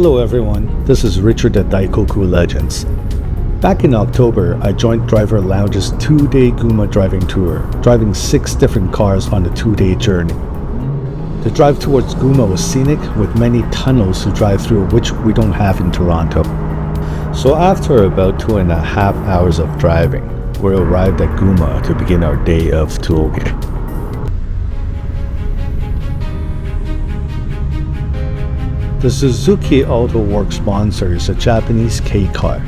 Hello everyone, this is Richard at Daikoku Legends. Back in October, I joined Drivers Lounge's 2-day Gunma driving tour, driving 6 different cars on the 2-day journey. The drive towards Gunma was scenic, with many tunnels to drive through which we don't have in Toronto. So after about 2.5 hours of driving, we arrived at Gunma to begin our day of Touge. The Suzuki Alto Works Monster is a Japanese K car.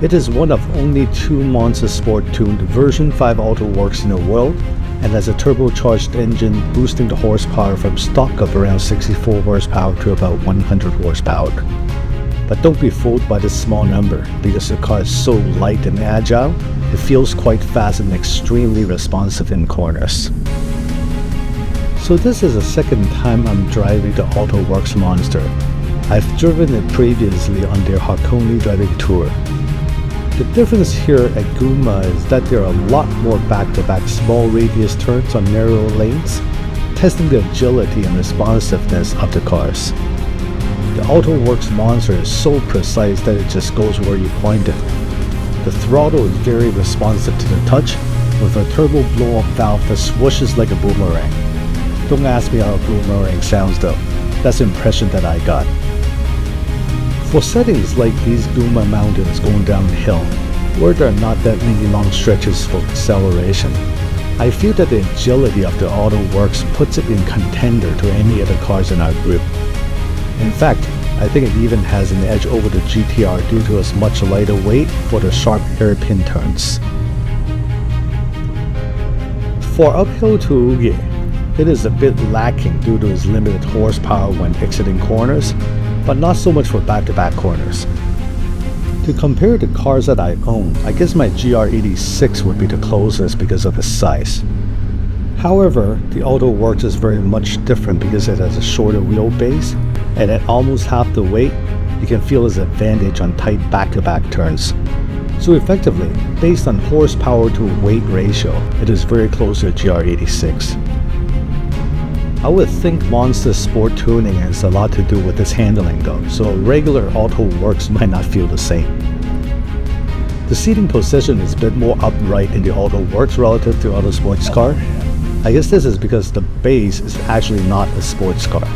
It is one of only 2 Monster Sport-tuned version 5 Alto Works in the world and has a turbocharged engine boosting the horsepower from stock of around 64 horsepower to about 100 horsepower. But don't be fooled by this small number, because the car is so light and agile, it feels quite fast and extremely responsive in corners. So this is the second time I'm driving the Alto Works Monster. I've driven it previously on their Hakone driving tour. The difference here at Gunma is that there are a lot more back-to-back small radius turns on narrow lanes, testing the agility and responsiveness of the cars. The Alto Works Monster is so precise that it just goes where you point it. The throttle is very responsive to the touch, with a turbo blow-up valve that swooshes like a boomerang. Don't ask me how a boomerang sounds though, that's the impression that I got. For settings like these Gunma mountains going downhill, where there are not that many long stretches for acceleration, I feel that the agility of the Alto Works puts it in contender to any of the cars in our group. In fact, I think it even has an edge over the GTR due to its much lighter weight for the sharp hairpin turns. For uphill Touge, it is a bit lacking due to its limited horsepower when exiting corners, but not so much for back-to-back corners. To compare the cars that I own, I guess my GR86 would be the closest because of its size. However, the Alto Works is very much different because it has a shorter wheelbase, and at almost half the weight, you can feel its advantage on tight back-to-back turns. So effectively, based on horsepower to weight ratio, it is very close to a GR86. I would think Monster Sport tuning has a lot to do with its handling though, so a regular Alto Works might not feel the same. The seating position is a bit more upright in the Alto Works relative to other sports car. I guess this is because the base is actually not a sports car.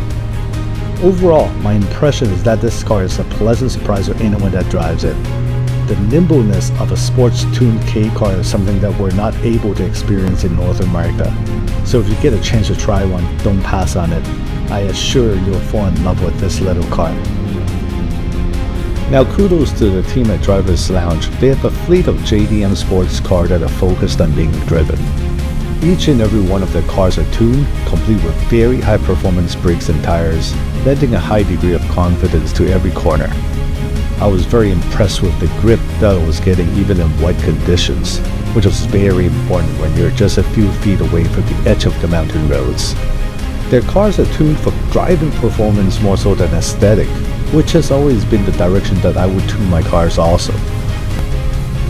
Overall, my impression is that this car is a pleasant surprise for anyone that drives it. The nimbleness of a sports-tuned K car is something that we're not able to experience in North America. So if you get a chance to try one, don't pass on it. I assure you'll fall in love with this little car. Now kudos to the team at Drivers Lounge. They have a fleet of JDM sports cars that are focused on being driven. Each and every one of their cars are tuned, complete with very high performance brakes and tires, lending a high degree of confidence to every corner. I was very impressed with the grip that I was getting even in wet conditions, which was very important when you're just a few feet away from the edge of the mountain roads. Their cars are tuned for driving performance more so than aesthetic, which has always been the direction that I would tune my cars also.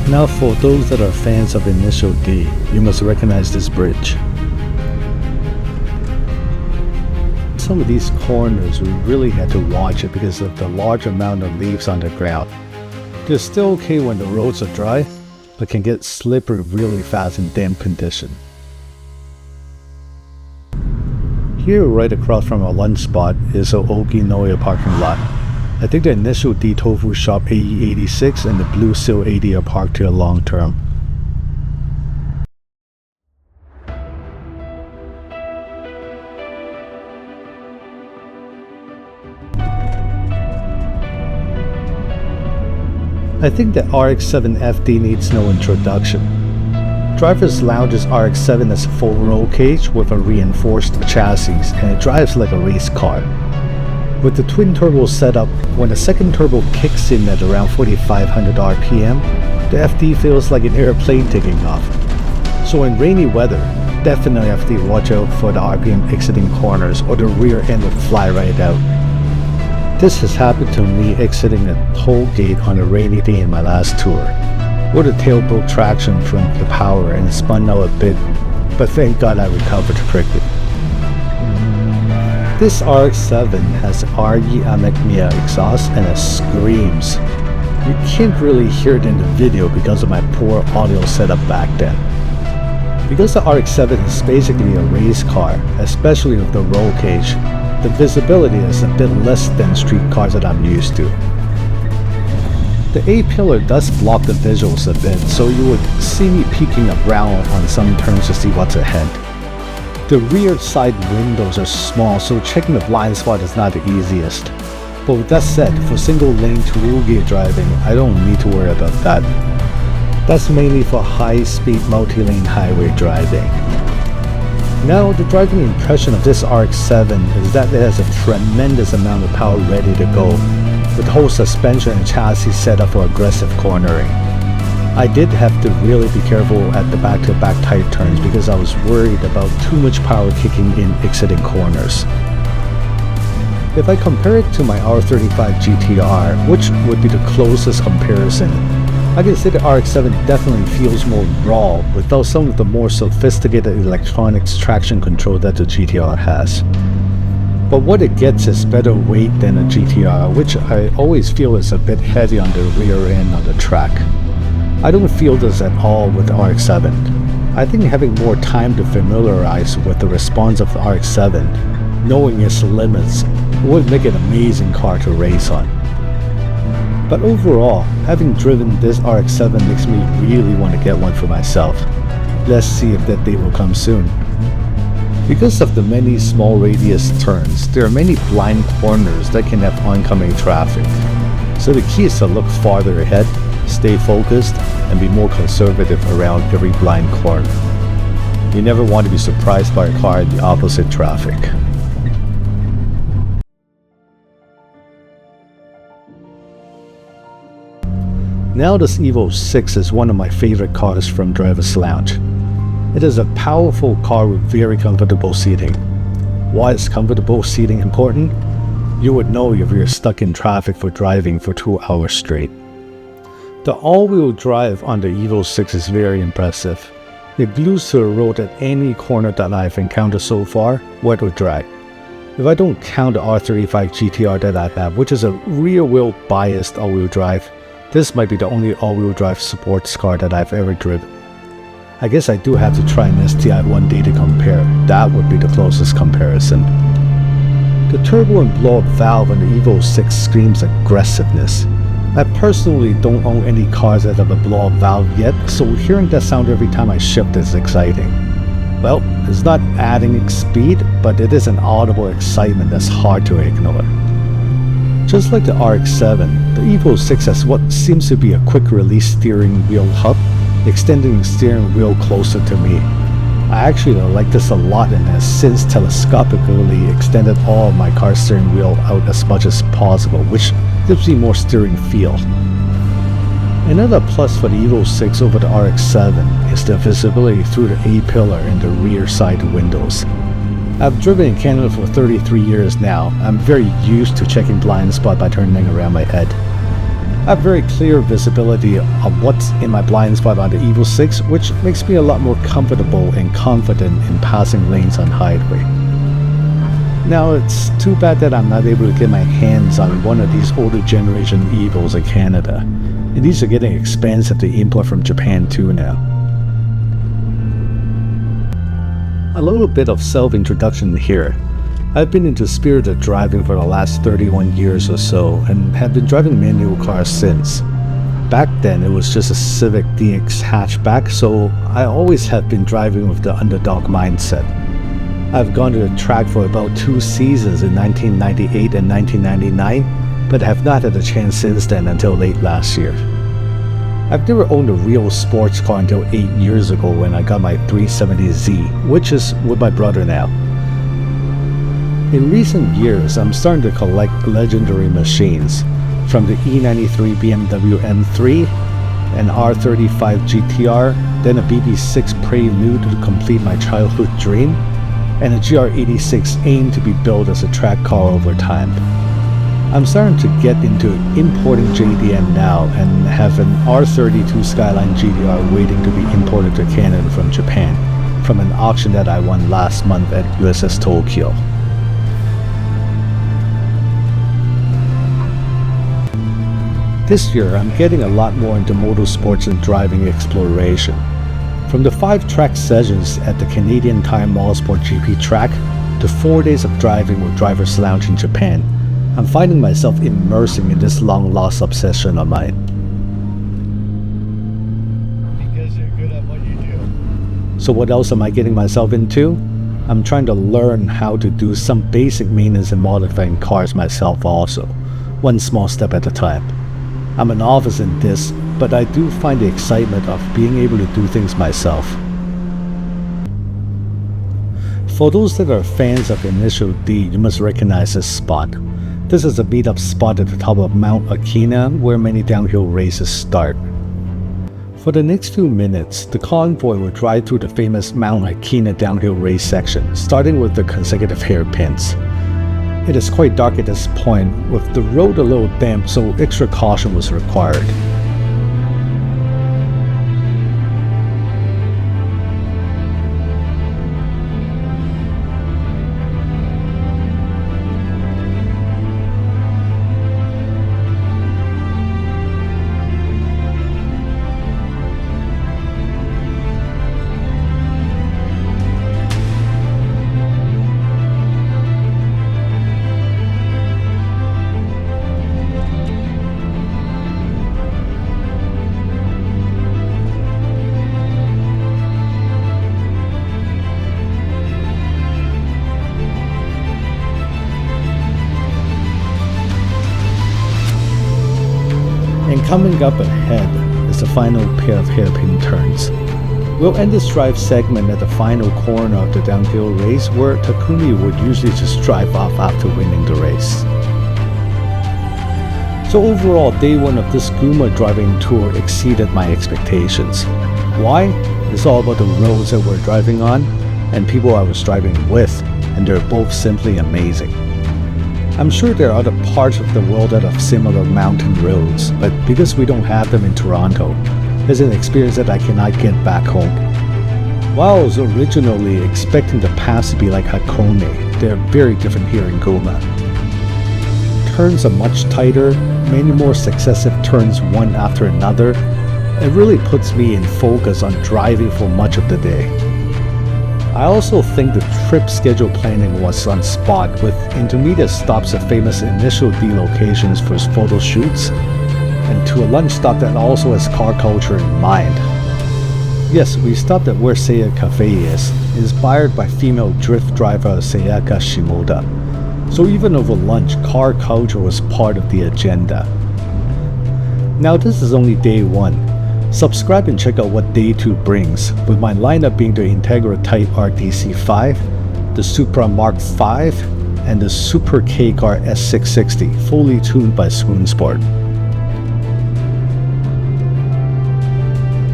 Now for those that are fans of Initial D, you must recognize this bridge. Some of these corners we really had to watch it because of the large amount of leaves on the ground. They're still okay when the roads are dry, but can get slippery really fast in damp condition. Here right across from our lunch spot is a Okinoya parking lot. I think the Initial D Tofu Shop AE86 and the Blue Seal 80 are parked here long term. I think the RX-7 FD needs no introduction. Drivers Lounge's RX-7 has a full roll cage with a reinforced chassis, and it drives like a race car. With the twin turbo setup, when the second turbo kicks in at around 4,500 RPM, the FD feels like an airplane taking off. So in rainy weather, definitely have to watch out for the RPM exiting corners or the rear end would fly right out. This has happened to me exiting a toll gate on a rainy day in my last tour, where the tail broke traction from the power and spun out a bit, but thank God I recovered quickly. This RX-7 has RE Amecmia exhaust and it screams. You can't really hear it in the video because of my poor audio setup back then. Because the RX-7 is basically a race car, especially with the roll cage, the visibility is a bit less than street cars that I'm used to. The A-pillar does block the visuals a bit, so you would see me peeking around on some turns to see what's ahead. The rear side windows are small, so checking the blind spot is not the easiest. But with that said, for single lane to gear driving, I don't need to worry about that. That's mainly for high-speed multi-lane highway driving. Now, the driving impression of this RX-7 is that it has a tremendous amount of power ready to go, with the whole suspension and chassis set up for aggressive cornering. I did have to really be careful at the back-to-back tight turns because I was worried about too much power kicking in exiting corners. If I compare it to my R35 GTR, which would be the closest comparison, I can say the RX-7 definitely feels more raw without some of the more sophisticated electronics traction control that the GTR has. But what it gets is better weight than a GTR, which I always feel is a bit heavy on the rear end on the track. I don't feel this at all with the RX-7. I think having more time to familiarize with the response of the RX-7, knowing its limits, would make it an amazing car to race on. But overall, having driven this RX-7 makes me really want to get one for myself. Let's see if that day will come soon. Because of the many small radius turns, there are many blind corners that can have oncoming traffic. So the key is to look farther ahead, stay focused, and be more conservative around every blind corner. You never want to be surprised by a car in the opposite traffic. Now this Evo VI is one of my favorite cars from Drivers Lounge. It is a powerful car with very comfortable seating. Why is comfortable seating important? You would know if you're stuck in traffic for driving for 2 hours straight. The all-wheel drive on the Evo VI is very impressive. It glues to the road at any corner that I've encountered so far, wet or dry. If I don't count the R35 GTR that I have, which is a rear-wheel biased all-wheel drive, this might be the only all-wheel drive sports car that I've ever driven. I guess I do have to try an STI one day to compare. That would be the closest comparison. The turbo and blow-up valve on the Evo VI screams aggressiveness. I personally don't own any cars that have a blow-up valve yet, so hearing that sound every time I shift is exciting. Well, it's not adding speed, but it is an audible excitement that's hard to ignore. Just like the RX-7, the Evo VI has what seems to be a quick-release steering wheel hub, extending the steering wheel closer to me. I actually like this a lot and has since telescopically extended all of my car steering wheel out as much as possible, which gives me more steering feel. Another plus for the Evo VI over the RX-7 is the visibility through the A-pillar and the rear side windows. I've driven in Canada for 33 years now. I'm very used to checking blind spot by turning around my head. I have very clear visibility of what's in my blind spot on the Evo VI, which makes me a lot more comfortable and confident in passing lanes on highway. Now it's too bad that I'm not able to get my hands on one of these older generation Evos in Canada, and these are getting expensive to import from Japan too now. A little bit of self-introduction here. I've been into spirited driving for the last 31 years or so and have been driving manual cars since. Back then it was just a Civic DX hatchback, so I always have been driving with the underdog mindset. I've gone to the track for about 2 seasons in 1998 and 1999, but have not had a chance since then until late last year. I've never owned a real sports car until 8 years ago when I got my 370Z, which is with my brother now. In recent years, I'm starting to collect legendary machines, from the E93 BMW M3, an R35 GTR, then a BB6 Prelude to complete my childhood dream, and a GR86 aimed to be built as a track car over time. I'm starting to get into importing JDM now and have an R32 Skyline GTR waiting to be imported to Canada from Japan, from an auction that I won last month at USS Tokyo. This year, I'm getting a lot more into motorsports and driving exploration. From the 5-track sessions at the Canadian Tire Motorsport GP track to 4 days of driving with Drivers Lounge in Japan, I'm finding myself immersing in this long-lost obsession of mine. Because you're good at what you do. So what else am I getting myself into? I'm trying to learn how to do some basic maintenance and modifying cars myself also, one small step at a time. I'm a novice in this, but I do find the excitement of being able to do things myself. For those that are fans of Initial D, you must recognize this spot. This is a meet-up spot at the top of Mount Akina where many downhill races start. For the next few minutes, the convoy will drive through the famous Mount Haruna downhill race section, starting with the consecutive hairpins. It is quite dark at this point, with the road a little damp, so extra caution was required. And coming up ahead is the final pair of hairpin turns. We'll end this drive segment at the final corner of the downhill race where Takumi would usually just drive off after winning the race. So overall, day one of this Gunma driving tour exceeded my expectations. Why? It's all about the roads that we're driving on and people I was driving with, and they're both simply amazing. I'm sure there are other parts of the world that have similar mountain roads, but because we don't have them in Toronto, it's an experience that I cannot get back home. While I was originally expecting the paths to be like Hakone, they're very different here in Gunma. Turns are much tighter, many more successive turns one after another. It really puts me in focus on driving for much of the day. I also think the trip schedule planning was on spot, with intermediate stops at famous Initial D locations for photo shoots, and to a lunch stop that also has car culture in mind. Yes, we stopped at where Seiya Cafe is, inspired by female drift driver Sayaka Shimoda. So even over lunch, car culture was part of the agenda. Now this is only day one. Subscribe and check out what day 2 brings, with my lineup being the Integra Type RTC5, the Supra Mark V, and the Super K-Car S660, fully tuned by Swoon Sport.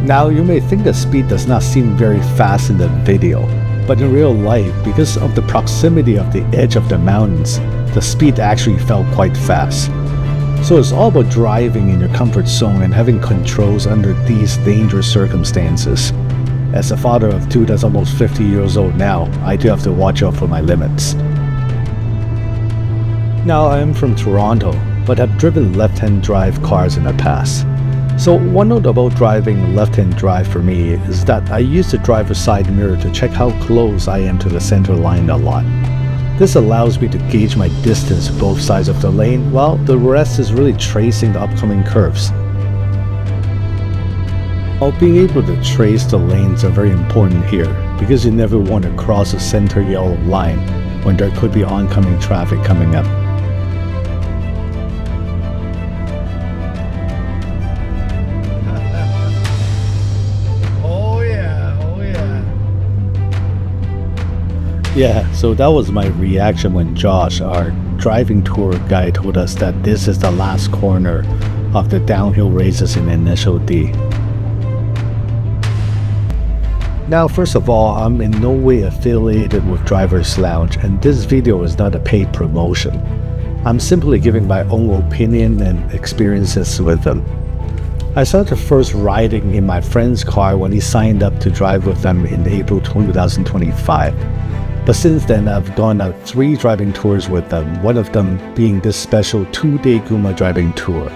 Now you may think the speed does not seem very fast in the video, but in real life, because of the proximity of the edge of the mountains, the speed actually felt quite fast. So it's all about driving in your comfort zone and having controls under these dangerous circumstances. As a father of 2 that's almost 50 years old now, I do have to watch out for my limits. Now I am from Toronto, but have driven left-hand drive cars in the past. So one note about driving left-hand drive for me is that I use the driver's side mirror to check how close I am to the center line a lot. This allows me to gauge my distance to both sides of the lane, while the rest is really tracing the upcoming curves. While being able to trace the lanes are very important here, because you never want to cross a center yellow line when there could be oncoming traffic coming up. Yeah, so that was my reaction when Josh, our driving tour guide, told us that this is the last corner of the downhill races in Initial D. Now, first of all, I'm in no way affiliated with Drivers Lounge, and this video is not a paid promotion. I'm simply giving my own opinion and experiences with them. I started first riding in my friend's car when he signed up to drive with them in April 2025. But since then, I've gone on 3 driving tours with them, one of them being this special 2-day Gunma driving tour.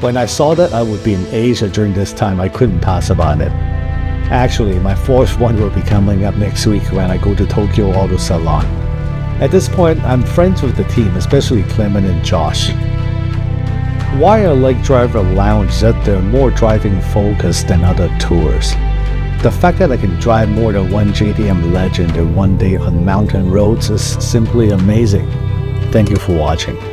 When I saw that I would be in Asia during this time, I couldn't pass up on it. Actually, my fourth one will be coming up next week when I go to Tokyo Auto Salon. At this point, I'm friends with the team, especially Clement and Josh. Why I like Driver Lounge is that they're more driving focused than other tours. The fact that I can drive more than one JDM legend in one day on mountain roads is simply amazing. Thank you for watching.